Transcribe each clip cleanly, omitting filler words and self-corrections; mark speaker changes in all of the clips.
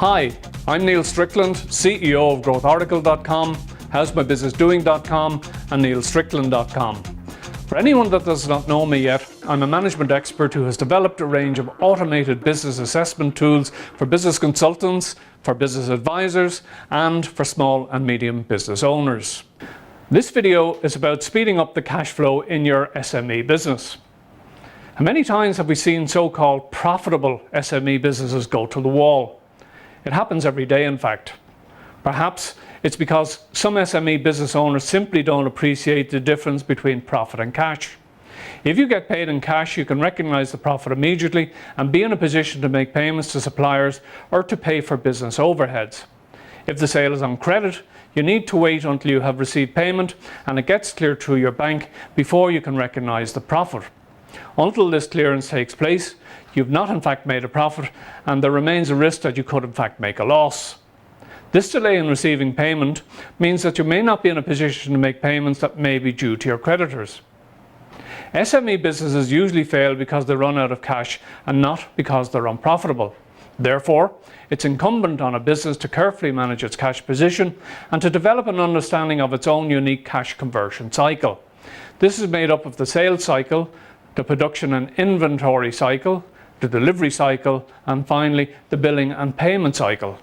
Speaker 1: Hi, I'm Niall Strickland, CEO of GrowthOracle.com, HowsMyBusinessDoing.com and NiallStrickland.com. For anyone that does not know me yet, I'm a management expert who has developed a range of automated business assessment tools for business consultants, for business advisors, and for small and medium business owners. This video is about speeding up the cash flow in your SME business. How many times have we seen so-called profitable SME businesses go to the wall? It happens every day, in fact. Perhaps it's because some SME business owners simply don't appreciate the difference between profit and cash. If you get paid in cash, you can recognize the profit immediately and be in a position to make payments to suppliers or to pay for business overheads. If the sale is on credit, you need to wait until you have received payment and it gets cleared through your bank before you can recognize the profit. Until this clearance takes place, you've not in fact made a profit and there remains a risk that you could in fact make a loss. This delay in receiving payment means that you may not be in a position to make payments that may be due to your creditors. SME businesses usually fail because they run out of cash and not because they're unprofitable. Therefore, it's incumbent on a business to carefully manage its cash position and to develop an understanding of its own unique cash conversion cycle. This is made up of the sales cycle, the production and inventory cycle, the delivery cycle, and finally the billing and payment cycle.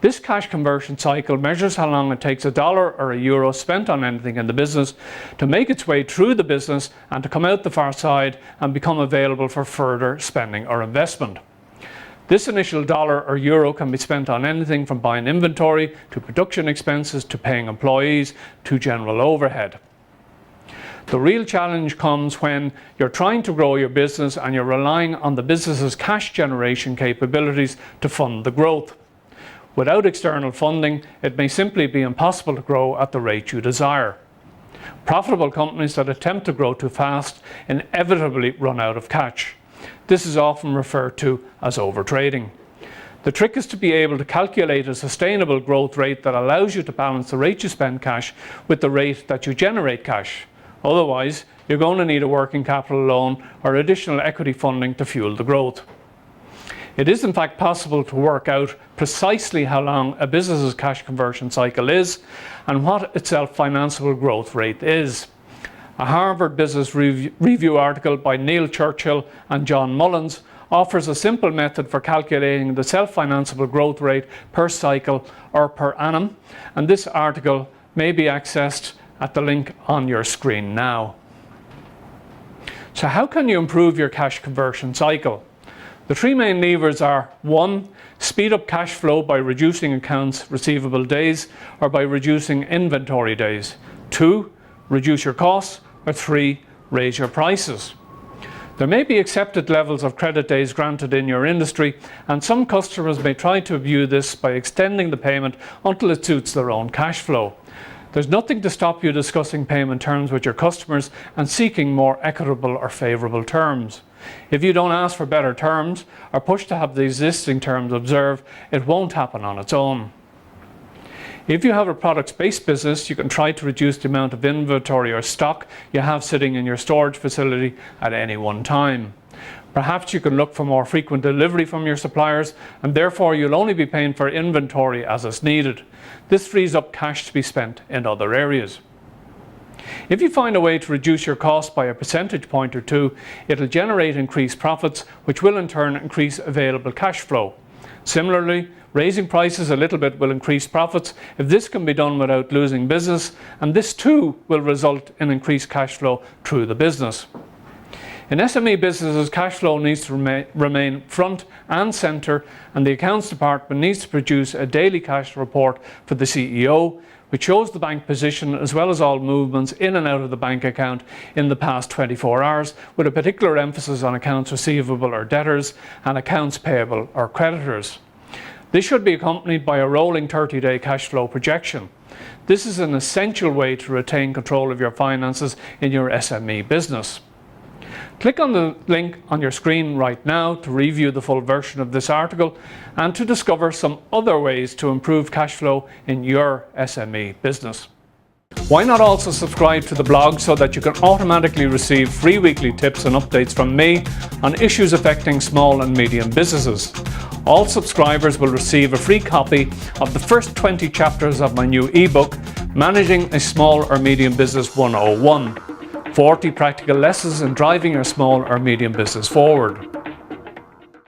Speaker 1: This cash conversion cycle measures how long it takes a dollar or a euro spent on anything in the business to make its way through the business and to come out the far side and become available for further spending or investment. This initial dollar or euro can be spent on anything from buying inventory to production expenses to paying employees to general overhead. The real challenge comes when you're trying to grow your business and you're relying on the business's cash generation capabilities to fund the growth. Without external funding, it may simply be impossible to grow at the rate you desire. Profitable companies that attempt to grow too fast inevitably run out of cash. This is often referred to as overtrading. The trick is to be able to calculate a sustainable growth rate that allows you to balance the rate you spend cash with the rate that you generate cash. Otherwise, you're going to need a working capital loan or additional equity funding to fuel the growth. It is in fact possible to work out precisely how long a business's cash conversion cycle is and what its self-financeable growth rate is. A Harvard Business Review article by Neil Churchill and John Mullins offers a simple method for calculating the self-financeable growth rate per cycle or per annum, and this article may be accessed at the link on your screen now. So how can you improve your cash conversion cycle? The three main levers are: 1. Speed up cash flow by reducing accounts receivable days or by reducing inventory days. 2. Reduce your costs. Or 3. Raise your prices. There may be accepted levels of credit days granted in your industry, and some customers may try to abuse this by extending the payment until it suits their own cash flow. There's nothing to stop you discussing payment terms with your customers and seeking more equitable or favourable terms. If you don't ask for better terms or push to have the existing terms observed, it won't happen on its own. If you have a products-based business, you can try to reduce the amount of inventory or stock you have sitting in your storage facility at any one time. Perhaps you can look for more frequent delivery from your suppliers, and therefore you'll only be paying for inventory as is needed. This frees up cash to be spent in other areas. If you find a way to reduce your costs by a percentage point or two, it'll generate increased profits, which will in turn increase available cash flow. Similarly, raising prices a little bit will increase profits if this can be done without losing business, and this too will result in increased cash flow through the business. In SME businesses, cash flow needs to remain front and centre, and the accounts department needs to produce a daily cash report for the CEO, which shows the bank position as well as all movements in and out of the bank account in the past 24 hours, with a particular emphasis on accounts receivable or debtors and accounts payable or creditors. This should be accompanied by a rolling 30-day cash flow projection. This is an essential way to retain control of your finances in your SME business. Click on the link on your screen right now to review the full version of this article and to discover some other ways to improve cash flow in your SME business. Why not also subscribe to the blog so that you can automatically receive free weekly tips and updates from me on issues affecting small and medium businesses. All subscribers will receive a free copy of the first 20 chapters of my new ebook, Managing a Small or Medium Business 101, 40 practical lessons in driving your small or medium business forward.